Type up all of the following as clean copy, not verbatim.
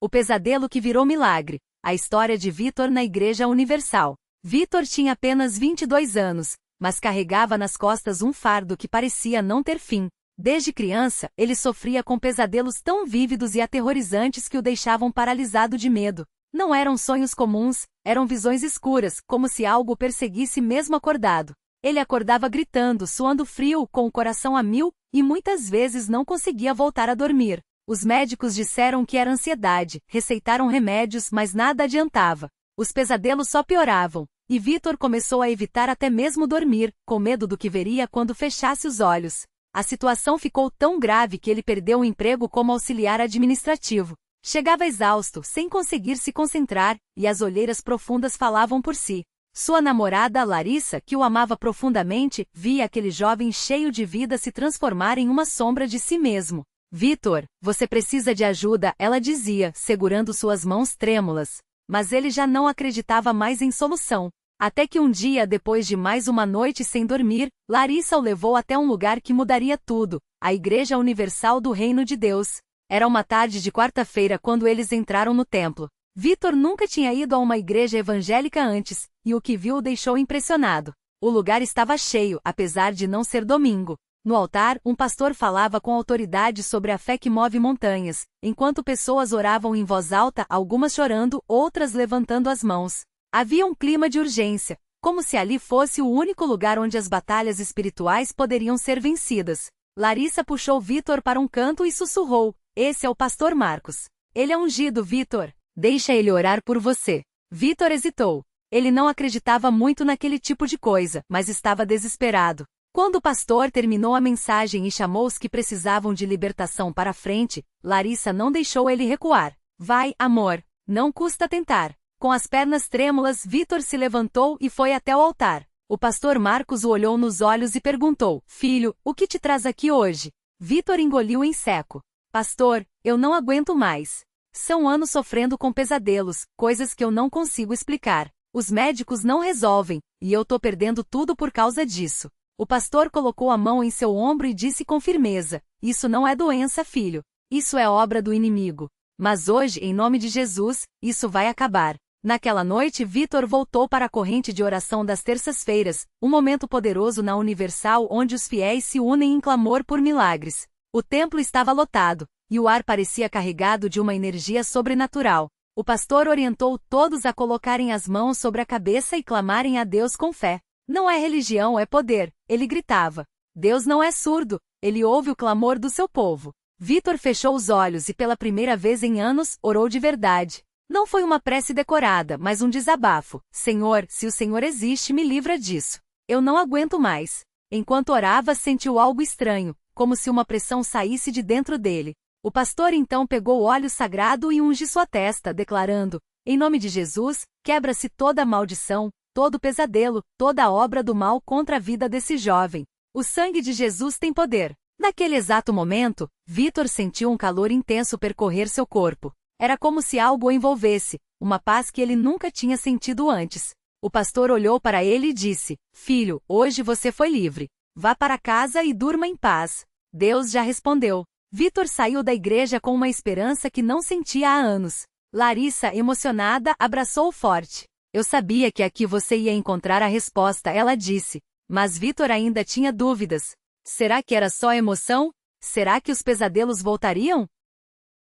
O pesadelo que virou milagre. A história de Vitor na Igreja Universal. Vitor tinha apenas 22 anos, mas carregava nas costas um fardo que parecia não ter fim. Desde criança, ele sofria com pesadelos tão vívidos e aterrorizantes que o deixavam paralisado de medo. Não eram sonhos comuns, eram visões escuras, como se algo o perseguisse mesmo acordado. Ele acordava gritando, suando frio, com o coração a mil, e muitas vezes não conseguia voltar a dormir. Os médicos disseram que era ansiedade, receitaram remédios, mas nada adiantava. Os pesadelos só pioravam, e Vitor começou a evitar até mesmo dormir, com medo do que veria quando fechasse os olhos. A situação ficou tão grave que ele perdeu o emprego como auxiliar administrativo. Chegava exausto, sem conseguir se concentrar, e as olheiras profundas falavam por si. Sua namorada, Larissa, que o amava profundamente, via aquele jovem cheio de vida se transformar em uma sombra de si mesmo. Vitor, você precisa de ajuda, ela dizia, segurando suas mãos trêmulas. Mas ele já não acreditava mais em solução. Até que um dia, depois de mais uma noite sem dormir, Larissa o levou até um lugar que mudaria tudo, a Igreja Universal do Reino de Deus. Era uma tarde de quarta-feira quando eles entraram no templo. Vitor nunca tinha ido a uma igreja evangélica antes, e o que viu o deixou impressionado. O lugar estava cheio, apesar de não ser domingo. No altar, um pastor falava com autoridade sobre a fé que move montanhas, enquanto pessoas oravam em voz alta, algumas chorando, outras levantando as mãos. Havia um clima de urgência, como se ali fosse o único lugar onde as batalhas espirituais poderiam ser vencidas. Larissa puxou Vitor para um canto e sussurrou: "Esse é o pastor Marcos. Ele é ungido, Vitor. Deixa ele orar por você." Vitor hesitou. Ele não acreditava muito naquele tipo de coisa, mas estava desesperado. Quando o pastor terminou a mensagem e chamou os que precisavam de libertação para a frente, Larissa não deixou ele recuar. "Vai, amor. Não custa tentar." Com as pernas trêmulas, Vitor se levantou e foi até o altar. O pastor Marcos o olhou nos olhos e perguntou: "Filho, o que te traz aqui hoje?" Vitor engoliu em seco. "Pastor, eu não aguento mais. São anos sofrendo com pesadelos, coisas que eu não consigo explicar. Os médicos não resolvem, e eu tô perdendo tudo por causa disso." O pastor colocou a mão em seu ombro e disse com firmeza: "Isso não é doença, filho. Isso é obra do inimigo. Mas hoje, em nome de Jesus, isso vai acabar." Naquela noite, Vitor voltou para a corrente de oração das terças-feiras, um momento poderoso na Universal onde os fiéis se unem em clamor por milagres. O templo estava lotado, e o ar parecia carregado de uma energia sobrenatural. O pastor orientou todos a colocarem as mãos sobre a cabeça e clamarem a Deus com fé. "Não é religião, é poder", ele gritava. "Deus não é surdo, ele ouve o clamor do seu povo." Vitor fechou os olhos e pela primeira vez em anos, orou de verdade. Não foi uma prece decorada, mas um desabafo. "Senhor, se o Senhor existe, me livra disso. Eu não aguento mais." Enquanto orava, sentiu algo estranho, como se uma pressão saísse de dentro dele. O pastor então pegou o óleo sagrado e ungiu sua testa, declarando: "Em nome de Jesus, quebra-se toda maldição, todo pesadelo, toda obra do mal contra a vida desse jovem. O sangue de Jesus tem poder." Naquele exato momento, Vitor sentiu um calor intenso percorrer seu corpo. Era como se algo o envolvesse, uma paz que ele nunca tinha sentido antes. O pastor olhou para ele e disse: "Filho, hoje você foi livre. Vá para casa e durma em paz." Deus já respondeu. Vitor saiu da igreja com uma esperança que não sentia há anos. Larissa, emocionada, abraçou-o forte. "Eu sabia que aqui você ia encontrar a resposta", ela disse. Mas Vitor ainda tinha dúvidas. Será que era só emoção? Será que os pesadelos voltariam?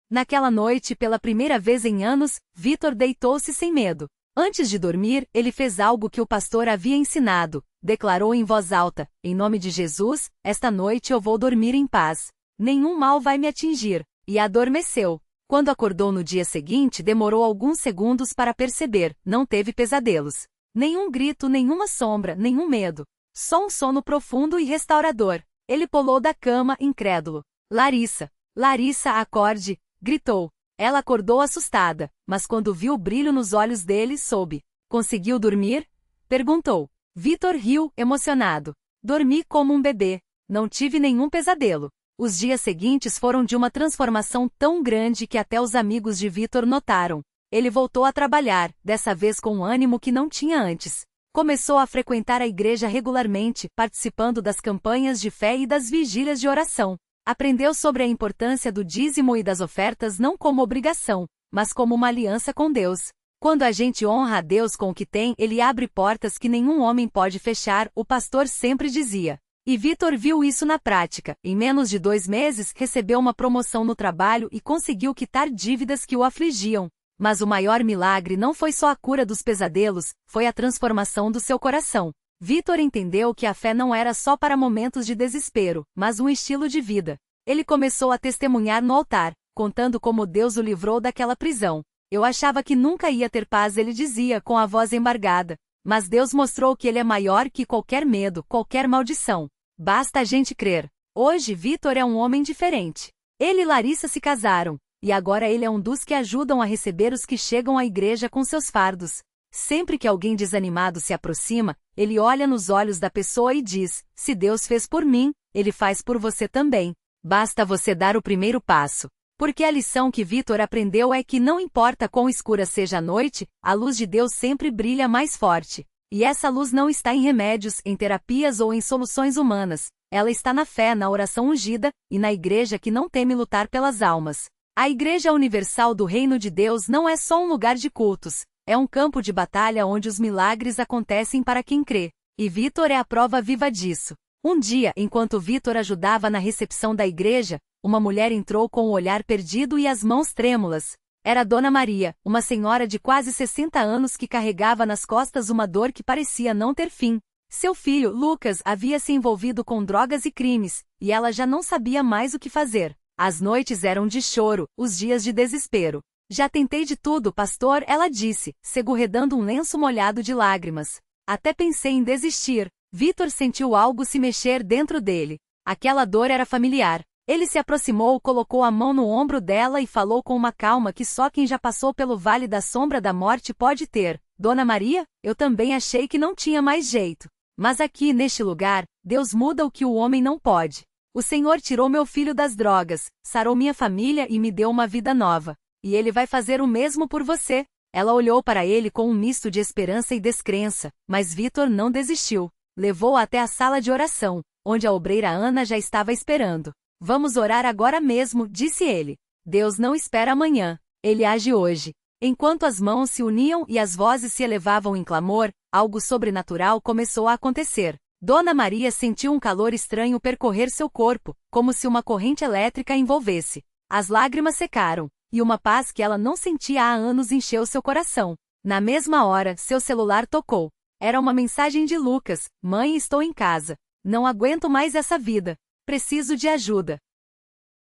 Naquela noite, pela primeira vez em anos, Vitor deitou-se sem medo. Antes de dormir, ele fez algo que o pastor havia ensinado. Declarou em voz alta: "Em nome de Jesus, esta noite eu vou dormir em paz. Nenhum mal vai me atingir." E adormeceu. Quando acordou no dia seguinte, demorou alguns segundos para perceber: não teve pesadelos. Nenhum grito, nenhuma sombra, nenhum medo. Só um sono profundo e restaurador. Ele pulou da cama, incrédulo. "Larissa! Larissa, acorde!" gritou. Ela acordou assustada, mas quando viu o brilho nos olhos dele, soube. "Conseguiu dormir?" perguntou. Vitor riu, emocionado. "Dormi como um bebê. Não tive nenhum pesadelo." Os dias seguintes foram de uma transformação tão grande que até os amigos de Vitor notaram. Ele voltou a trabalhar, dessa vez com um ânimo que não tinha antes. Começou a frequentar a igreja regularmente, participando das campanhas de fé e das vigílias de oração. Aprendeu sobre a importância do dízimo e das ofertas não como obrigação, mas como uma aliança com Deus. Quando a gente honra a Deus com o que tem, Ele abre portas que nenhum homem pode fechar, o pastor sempre dizia. E Vitor viu isso na prática. Em menos de 2 meses, recebeu uma promoção no trabalho e conseguiu quitar dívidas que o afligiam. Mas o maior milagre não foi só a cura dos pesadelos, foi a transformação do seu coração. Vitor entendeu que a fé não era só para momentos de desespero, mas um estilo de vida. Ele começou a testemunhar no altar, contando como Deus o livrou daquela prisão. Eu achava que nunca ia ter paz, ele dizia com a voz embargada. Mas Deus mostrou que Ele é maior que qualquer medo, qualquer maldição. Basta a gente crer. Hoje Vitor é um homem diferente. Ele e Larissa se casaram, e agora ele é um dos que ajudam a receber os que chegam à igreja com seus fardos. Sempre que alguém desanimado se aproxima, ele olha nos olhos da pessoa e diz: se Deus fez por mim, Ele faz por você também. Basta você dar o primeiro passo. Porque a lição que Vitor aprendeu é que não importa quão escura seja a noite, a luz de Deus sempre brilha mais forte. E essa luz não está em remédios, em terapias ou em soluções humanas. Ela está na fé, na oração ungida, e na igreja que não teme lutar pelas almas. A Igreja Universal do Reino de Deus não é só um lugar de cultos. É um campo de batalha onde os milagres acontecem para quem crê. E Vitor é a prova viva disso. Um dia, enquanto Vitor ajudava na recepção da igreja, uma mulher entrou com o olhar perdido e as mãos trêmulas. Era Dona Maria, uma senhora de quase 60 anos que carregava nas costas uma dor que parecia não ter fim. Seu filho, Lucas, havia se envolvido com drogas e crimes, e ela já não sabia mais o que fazer. As noites eram de choro, os dias de desespero. Já tentei de tudo, pastor, ela disse, segurredando um lenço molhado de lágrimas. Até pensei em desistir. Vitor sentiu algo se mexer dentro dele. Aquela dor era familiar. Ele se aproximou, colocou a mão no ombro dela e falou com uma calma que só quem já passou pelo vale da sombra da morte pode ter. Dona Maria, eu também achei que não tinha mais jeito. Mas aqui, neste lugar, Deus muda o que o homem não pode. O Senhor tirou meu filho das drogas, sarou minha família e me deu uma vida nova. E Ele vai fazer o mesmo por você. Ela olhou para ele com um misto de esperança e descrença, mas Vitor não desistiu. Levou-o até a sala de oração, onde a obreira Ana já estava esperando. Vamos orar agora mesmo, disse ele. Deus não espera amanhã. Ele age hoje. Enquanto as mãos se uniam e as vozes se elevavam em clamor, algo sobrenatural começou a acontecer. Dona Maria sentiu um calor estranho percorrer seu corpo, como se uma corrente elétrica a envolvesse. As lágrimas secaram, e uma paz que ela não sentia há anos encheu seu coração. Na mesma hora, seu celular tocou. Era uma mensagem de Lucas: mãe, estou em casa. Não aguento mais essa vida. Preciso de ajuda.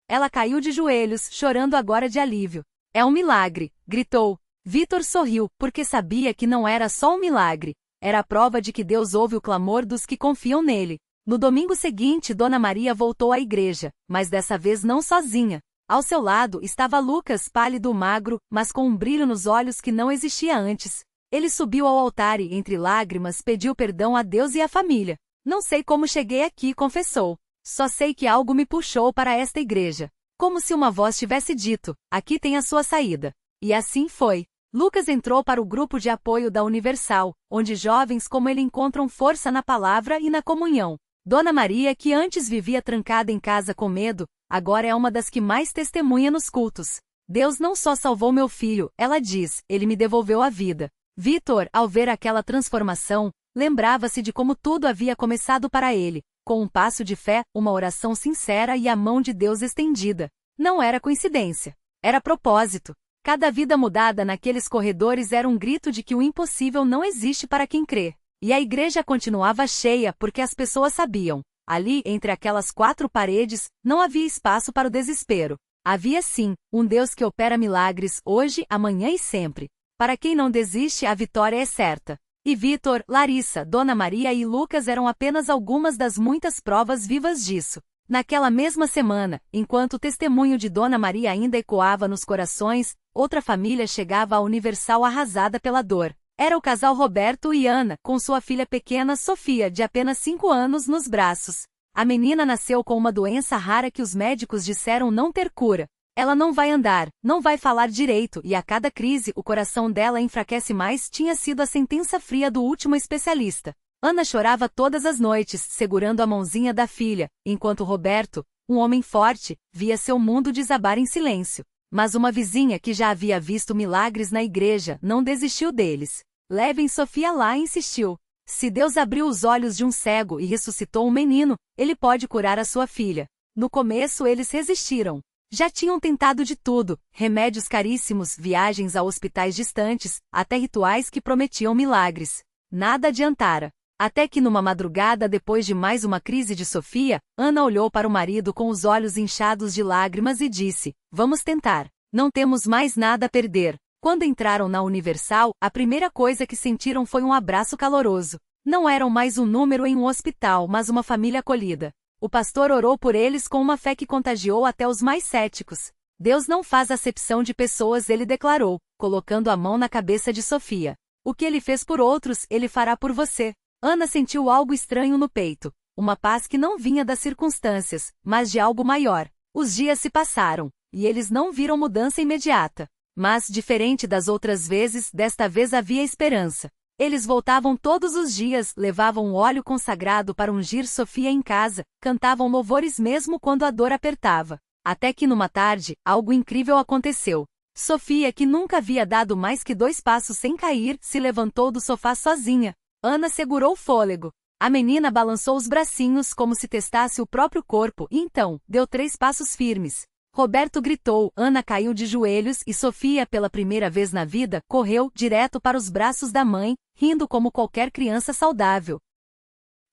Ela caiu de joelhos, chorando agora de alívio. É um milagre, gritou. Vitor sorriu, porque sabia que não era só um milagre. Era a prova de que Deus ouve o clamor dos que confiam nele. No domingo seguinte, Dona Maria voltou à igreja, mas dessa vez não sozinha. Ao seu lado estava Lucas, pálido, magro, mas com um brilho nos olhos que não existia antes. Ele subiu ao altar e, entre lágrimas, pediu perdão a Deus e à família. Não sei como cheguei aqui, confessou. Só sei que algo me puxou para esta igreja. Como se uma voz tivesse dito: aqui tem a sua saída. E assim foi. Lucas entrou para o grupo de apoio da Universal, onde jovens como ele encontram força na palavra e na comunhão. Dona Maria, que antes vivia trancada em casa com medo, agora é uma das que mais testemunha nos cultos. Deus não só salvou meu filho, ela diz, ele me devolveu a vida. Vitor, ao ver aquela transformação, lembrava-se de como tudo havia começado para ele, com um passo de fé, uma oração sincera e a mão de Deus estendida. Não era coincidência. Era propósito. Cada vida mudada naqueles corredores era um grito de que o impossível não existe para quem crê. E a igreja continuava cheia porque as pessoas sabiam. Ali, entre aquelas 4 paredes, não havia espaço para o desespero. Havia sim, um Deus que opera milagres hoje, amanhã e sempre. Para quem não desiste, a vitória é certa. E Vitor, Larissa, Dona Maria e Lucas eram apenas algumas das muitas provas vivas disso. Naquela mesma semana, enquanto o testemunho de Dona Maria ainda ecoava nos corações, outra família chegava à Universal arrasada pela dor. Era o casal Roberto e Ana, com sua filha pequena Sofia, de apenas 5 anos, nos braços. A menina nasceu com uma doença rara que os médicos disseram não ter cura. Ela não vai andar, não vai falar direito e a cada crise o coração dela enfraquece mais, tinha sido a sentença fria do último especialista. Ana chorava todas as noites, segurando a mãozinha da filha, enquanto Roberto, um homem forte, via seu mundo desabar em silêncio. Mas uma vizinha que já havia visto milagres na igreja não desistiu deles. Levem Sofia lá, insistiu. Se Deus abriu os olhos de um cego e ressuscitou um menino, ele pode curar a sua filha. No começo eles resistiram. Já tinham tentado de tudo: remédios caríssimos, viagens a hospitais distantes, até rituais que prometiam milagres. Nada adiantara. Até que numa madrugada, depois de mais uma crise de Sofia, Ana olhou para o marido com os olhos inchados de lágrimas e disse: "Vamos tentar. Não temos mais nada a perder." Quando entraram na Universal, a primeira coisa que sentiram foi um abraço caloroso. Não eram mais um número em um hospital, mas uma família acolhida. O pastor orou por eles com uma fé que contagiou até os mais céticos. Deus não faz acepção de pessoas, ele declarou, colocando a mão na cabeça de Sofia. O que ele fez por outros, ele fará por você. Ana sentiu algo estranho no peito. Uma paz que não vinha das circunstâncias, mas de algo maior. Os dias se passaram, e eles não viram mudança imediata. Mas, diferente das outras vezes, desta vez havia esperança. Eles voltavam todos os dias, levavam o óleo consagrado para ungir Sofia em casa, cantavam louvores mesmo quando a dor apertava. Até que numa tarde, algo incrível aconteceu. Sofia, que nunca havia dado mais que 2 passos sem cair, se levantou do sofá sozinha. Ana segurou o fôlego. A menina balançou os bracinhos como se testasse o próprio corpo e então, deu 3 passos firmes. Roberto gritou, Ana caiu de joelhos e Sofia, pela primeira vez na vida, correu direto para os braços da mãe, rindo como qualquer criança saudável.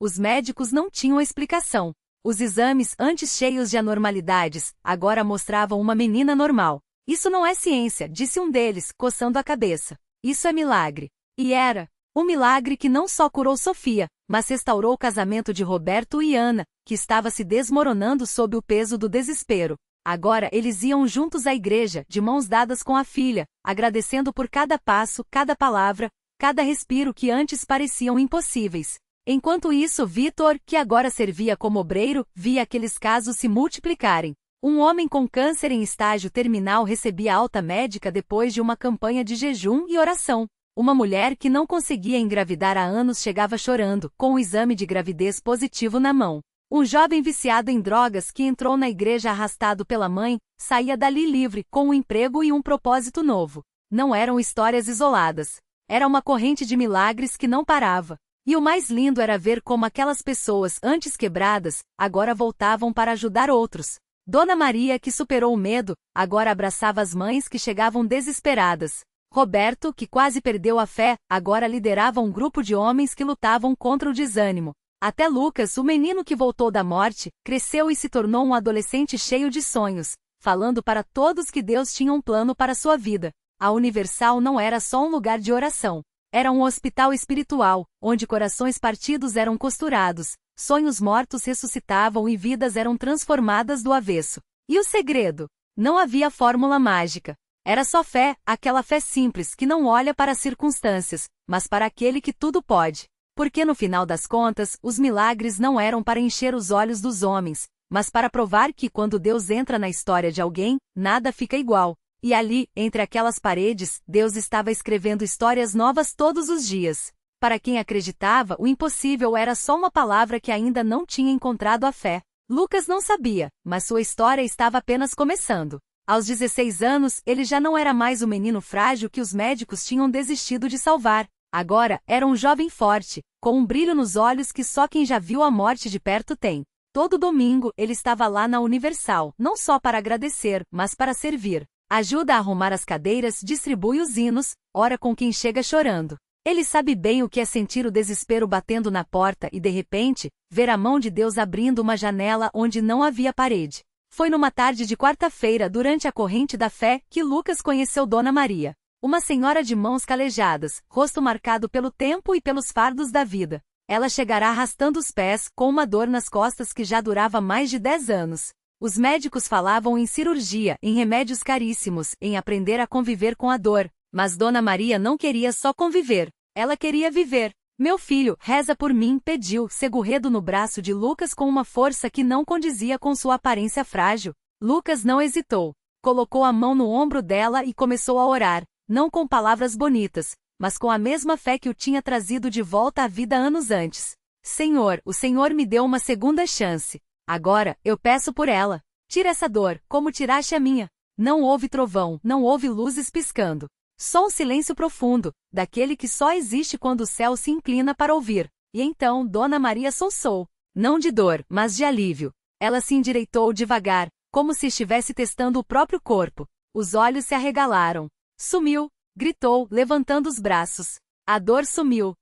Os médicos não tinham explicação. Os exames, antes cheios de anormalidades, agora mostravam uma menina normal. Isso não é ciência, disse um deles, coçando a cabeça. Isso é milagre. E era. Um milagre que não só curou Sofia, mas restaurou o casamento de Roberto e Ana, que estava se desmoronando sob o peso do desespero. Agora eles iam juntos à igreja, de mãos dadas com a filha, agradecendo por cada passo, cada palavra, cada respiro que antes pareciam impossíveis. Enquanto isso, Vitor, que agora servia como obreiro, via aqueles casos se multiplicarem. Um homem com câncer em estágio terminal recebia alta médica depois de uma campanha de jejum e oração. Uma mulher que não conseguia engravidar há anos chegava chorando, com o exame de gravidez positivo na mão. Um jovem viciado em drogas que entrou na igreja arrastado pela mãe, saía dali livre, com um emprego e um propósito novo. Não eram histórias isoladas. Era uma corrente de milagres que não parava. E o mais lindo era ver como aquelas pessoas, antes quebradas, agora voltavam para ajudar outros. Dona Maria, que superou o medo, agora abraçava as mães que chegavam desesperadas. Roberto, que quase perdeu a fé, agora liderava um grupo de homens que lutavam contra o desânimo. Até Lucas, o menino que voltou da morte, cresceu e se tornou um adolescente cheio de sonhos, falando para todos que Deus tinha um plano para sua vida. A Universal não era só um lugar de oração. Era um hospital espiritual, onde corações partidos eram costurados, sonhos mortos ressuscitavam e vidas eram transformadas do avesso. E o segredo? Não havia fórmula mágica. Era só fé, aquela fé simples que não olha para as circunstâncias, mas para aquele que tudo pode. Porque no final das contas, os milagres não eram para encher os olhos dos homens, mas para provar que quando Deus entra na história de alguém, nada fica igual. E ali, entre aquelas paredes, Deus estava escrevendo histórias novas todos os dias. Para quem acreditava, o impossível era só uma palavra que ainda não tinha encontrado a fé. Lucas não sabia, mas sua história estava apenas começando. Aos 16 anos, ele já não era mais o menino frágil que os médicos tinham desistido de salvar. Agora, era um jovem forte, com um brilho nos olhos que só quem já viu a morte de perto tem. Todo domingo, ele estava lá na Universal, não só para agradecer, mas para servir. Ajuda a arrumar as cadeiras, distribui os hinos, ora com quem chega chorando. Ele sabe bem o que é sentir o desespero batendo na porta e, de repente, ver a mão de Deus abrindo uma janela onde não havia parede. Foi numa tarde de quarta-feira, durante a corrente da fé, que Lucas conheceu Dona Maria. Uma senhora de mãos calejadas, rosto marcado pelo tempo e pelos fardos da vida. Ela chegará arrastando os pés, com uma dor nas costas que já durava mais de 10 anos. Os médicos falavam em cirurgia, em remédios caríssimos, em aprender a conviver com a dor. Mas Dona Maria não queria só conviver. Ela queria viver. Meu filho, reza por mim, pediu, segurando no braço de Lucas com uma força que não condizia com sua aparência frágil. Lucas não hesitou. Colocou a mão no ombro dela e começou a orar. Não com palavras bonitas, mas com a mesma fé que o tinha trazido de volta à vida anos antes. Senhor, o Senhor me deu uma segunda chance. Agora, eu peço por ela. Tira essa dor, como tiraste a minha. Não houve trovão, não houve luzes piscando. Só um silêncio profundo, daquele que só existe quando o céu se inclina para ouvir. E então Dona Maria soluçou. Não de dor, mas de alívio. Ela se endireitou devagar, como se estivesse testando o próprio corpo. Os olhos se arregalaram. Sumiu, gritou, levantando os braços. A dor sumiu.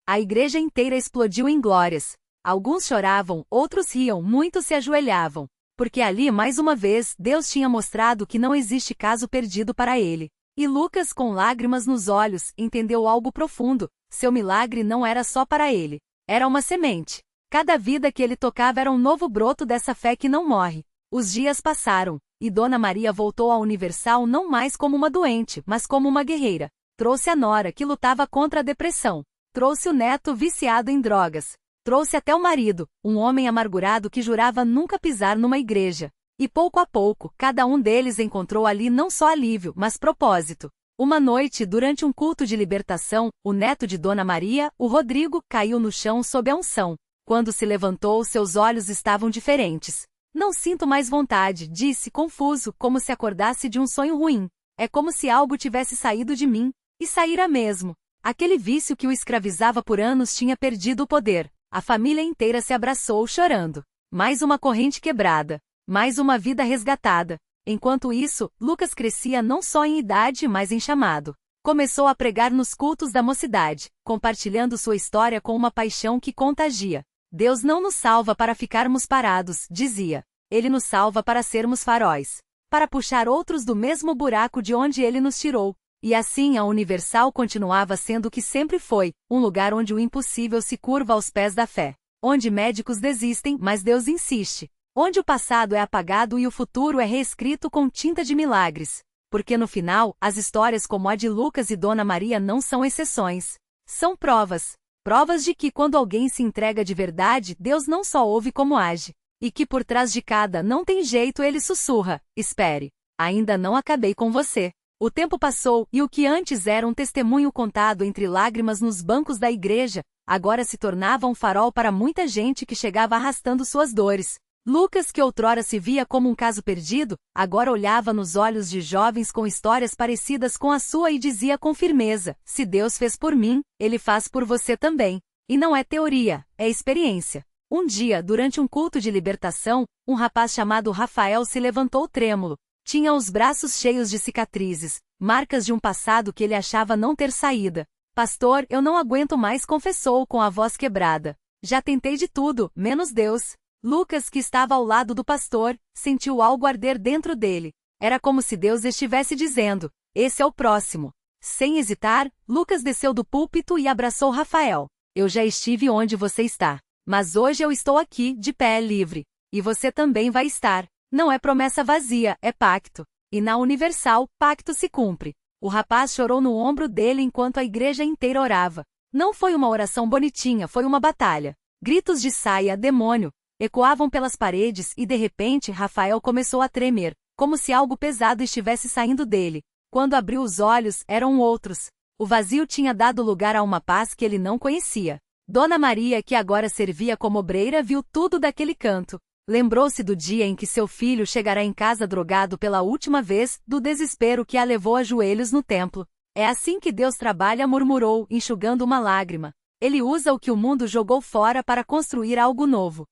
A igreja inteira explodiu em glórias. Alguns choravam, outros riam, muitos se ajoelhavam. Porque ali, mais uma vez, Deus tinha mostrado que não existe caso perdido para ele. E Lucas, com lágrimas nos olhos, entendeu algo profundo. Seu milagre não era só para ele. Era uma semente. Cada vida que ele tocava era um novo broto dessa fé que não morre. Os dias passaram, e Dona Maria voltou à Universal não mais como uma doente, mas como uma guerreira. Trouxe a nora que lutava contra a depressão. Trouxe o neto viciado em drogas. Trouxe até o marido, um homem amargurado que jurava nunca pisar numa igreja. E pouco a pouco, cada um deles encontrou ali não só alívio, mas propósito. Uma noite, durante um culto de libertação, o neto de Dona Maria, o Rodrigo, caiu no chão sob a unção. Quando se levantou, seus olhos estavam diferentes. Não sinto mais vontade, disse, confuso, como se acordasse de um sonho ruim. É como se algo tivesse saído de mim. E saíra mesmo. Aquele vício que o escravizava por anos tinha perdido o poder. A família inteira se abraçou chorando. Mais uma corrente quebrada. Mais uma vida resgatada. Enquanto isso, Lucas crescia não só em idade, mas em chamado. Começou a pregar nos cultos da mocidade, compartilhando sua história com uma paixão que contagia. Deus não nos salva para ficarmos parados, dizia. Ele nos salva para sermos faróis. Para puxar outros do mesmo buraco de onde ele nos tirou. E assim a Universal continuava sendo o que sempre foi, um lugar onde o impossível se curva aos pés da fé. Onde médicos desistem, mas Deus insiste. Onde o passado é apagado e o futuro é reescrito com tinta de milagres. Porque no final, as histórias como a de Lucas e Dona Maria não são exceções. São provas. Provas de que quando alguém se entrega de verdade, Deus não só ouve como age. E que por trás de cada não tem jeito ele sussurra, espere. Ainda não acabei com você. O tempo passou, e o que antes era um testemunho contado entre lágrimas nos bancos da igreja, agora se tornava um farol para muita gente que chegava arrastando suas dores. Lucas, que outrora se via como um caso perdido, agora olhava nos olhos de jovens com histórias parecidas com a sua e dizia com firmeza, se Deus fez por mim, Ele faz por você também. E não é teoria, é experiência. Um dia, durante um culto de libertação, um rapaz chamado Rafael se levantou trêmulo. Tinha os braços cheios de cicatrizes, marcas de um passado que ele achava não ter saída. Pastor, eu não aguento mais, confessou com a voz quebrada. Já tentei de tudo, menos Deus. Lucas, que estava ao lado do pastor, sentiu algo arder dentro dele. Era como se Deus estivesse dizendo, esse é o próximo. Sem hesitar, Lucas desceu do púlpito e abraçou Rafael. Eu já estive onde você está. Mas hoje eu estou aqui, de pé livre. E você também vai estar. Não é promessa vazia, é pacto. E na Universal, pacto se cumpre. O rapaz chorou no ombro dele enquanto a igreja inteira orava. Não foi uma oração bonitinha, foi uma batalha. Gritos de saia, demônio, ecoavam pelas paredes e de repente Rafael começou a tremer, como se algo pesado estivesse saindo dele. Quando abriu os olhos, eram outros. O vazio tinha dado lugar a uma paz que ele não conhecia. Dona Maria, que agora servia como obreira, viu tudo daquele canto. Lembrou-se do dia em que seu filho chegará em casa drogado pela última vez, do desespero que a levou a joelhos no templo. É assim que Deus trabalha, murmurou, enxugando uma lágrima. Ele usa o que o mundo jogou fora para construir algo novo.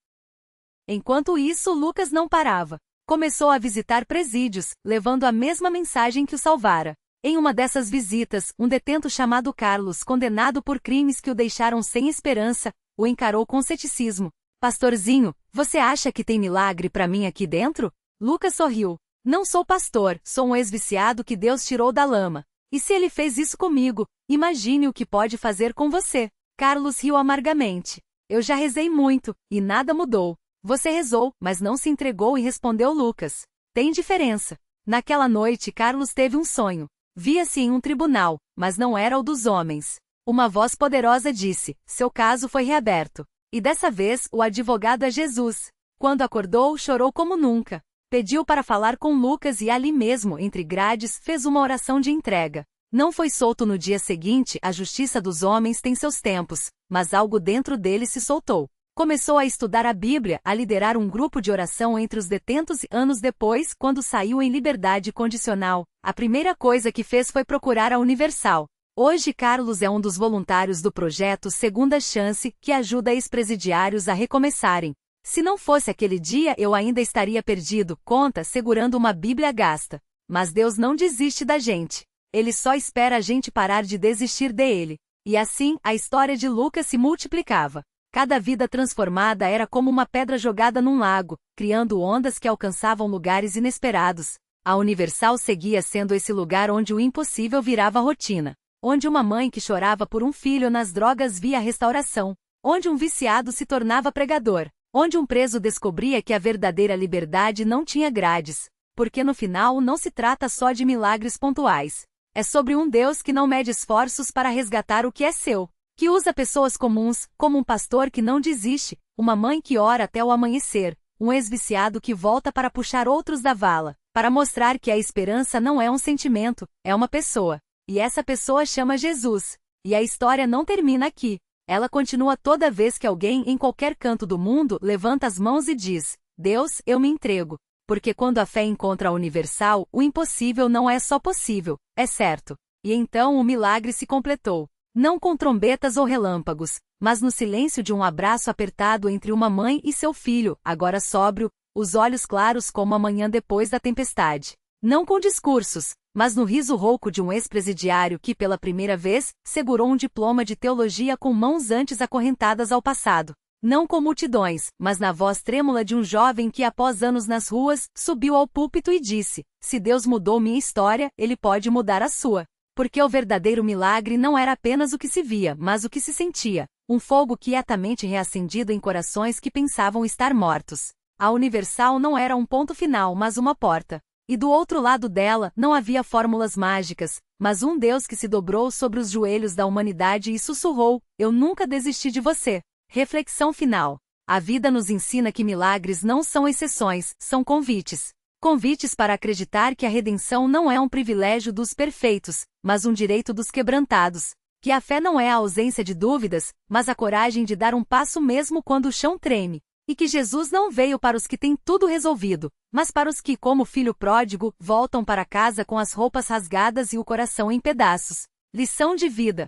Enquanto isso, Lucas não parava. Começou a visitar presídios, levando a mesma mensagem que o salvara. Em uma dessas visitas, um detento chamado Carlos, condenado por crimes que o deixaram sem esperança, o encarou com ceticismo. Pastorzinho, você acha que tem milagre para mim aqui dentro? Lucas sorriu. Não sou pastor, sou um ex-viciado que Deus tirou da lama. E se ele fez isso comigo, imagine o que pode fazer com você. Carlos riu amargamente. Eu já rezei muito, e nada mudou. Você rezou, mas não se entregou, e respondeu Lucas. Tem diferença. Naquela noite Carlos teve um sonho. Via-se em um tribunal, mas não era o dos homens. Uma voz poderosa disse, seu caso foi reaberto. E dessa vez, o advogado é Jesus. Quando acordou, chorou como nunca. Pediu para falar com Lucas e ali mesmo, entre grades, fez uma oração de entrega. Não foi solto no dia seguinte, a justiça dos homens tem seus tempos, mas algo dentro dele se soltou. Começou a estudar a Bíblia, a liderar um grupo de oração entre os detentos e anos depois, quando saiu em liberdade condicional, a primeira coisa que fez foi procurar a Universal. Hoje Carlos é um dos voluntários do projeto Segunda Chance, que ajuda ex-presidiários a recomeçarem. Se não fosse aquele dia eu ainda estaria perdido, conta, segurando uma Bíblia gasta. Mas Deus não desiste da gente. Ele só espera a gente parar de desistir dele. E assim, a história de Lucas se multiplicava. Cada vida transformada era como uma pedra jogada num lago, criando ondas que alcançavam lugares inesperados. A Universal seguia sendo esse lugar onde o impossível virava rotina. Onde uma mãe que chorava por um filho nas drogas via restauração. Onde um viciado se tornava pregador. Onde um preso descobria que a verdadeira liberdade não tinha grades. Porque no final não se trata só de milagres pontuais. É sobre um Deus que não mede esforços para resgatar o que é seu. Que usa pessoas comuns, como um pastor que não desiste, uma mãe que ora até o amanhecer, um ex-viciado que volta para puxar outros da vala, para mostrar que a esperança não é um sentimento, é uma pessoa. E essa pessoa chama Jesus. E a história não termina aqui. Ela continua toda vez que alguém em qualquer canto do mundo levanta as mãos e diz: Deus, eu me entrego. Porque quando a fé encontra a Universal, o impossível não é só possível, é certo. E então o milagre se completou. Não com trombetas ou relâmpagos, mas no silêncio de um abraço apertado entre uma mãe e seu filho, agora sóbrio, os olhos claros como a manhã depois da tempestade. Não com discursos, mas no riso rouco de um ex-presidiário que pela primeira vez segurou um diploma de teologia com mãos antes acorrentadas ao passado. Não com multidões, mas na voz trêmula de um jovem que após anos nas ruas, subiu ao púlpito e disse: se Deus mudou minha história, Ele pode mudar a sua. Porque o verdadeiro milagre não era apenas o que se via, mas o que se sentia. Um fogo quietamente reacendido em corações que pensavam estar mortos. A Universal não era um ponto final, mas uma porta. E do outro lado dela, não havia fórmulas mágicas, mas um Deus que se dobrou sobre os joelhos da humanidade e sussurrou: eu nunca desisti de você. Reflexão final. A vida nos ensina que milagres não são exceções, são convites. Convites para acreditar que a redenção não é um privilégio dos perfeitos, mas um direito dos quebrantados. Que a fé não é a ausência de dúvidas, mas a coragem de dar um passo mesmo quando o chão treme. E que Jesus não veio para os que têm tudo resolvido, mas para os que, como filho pródigo, voltam para casa com as roupas rasgadas e o coração em pedaços. Lição de vida.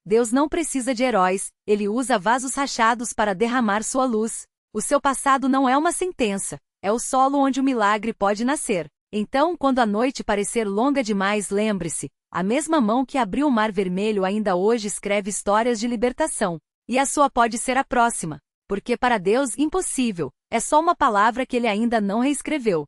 Deus não precisa de heróis, Ele usa vasos rachados para derramar sua luz. O seu passado não é uma sentença, é o solo onde o milagre pode nascer. Então, quando a noite parecer longa demais, lembre-se, a mesma mão que abriu o Mar Vermelho ainda hoje escreve histórias de libertação. E a sua pode ser a próxima. Porque para Deus impossível, é só uma palavra que Ele ainda não reescreveu.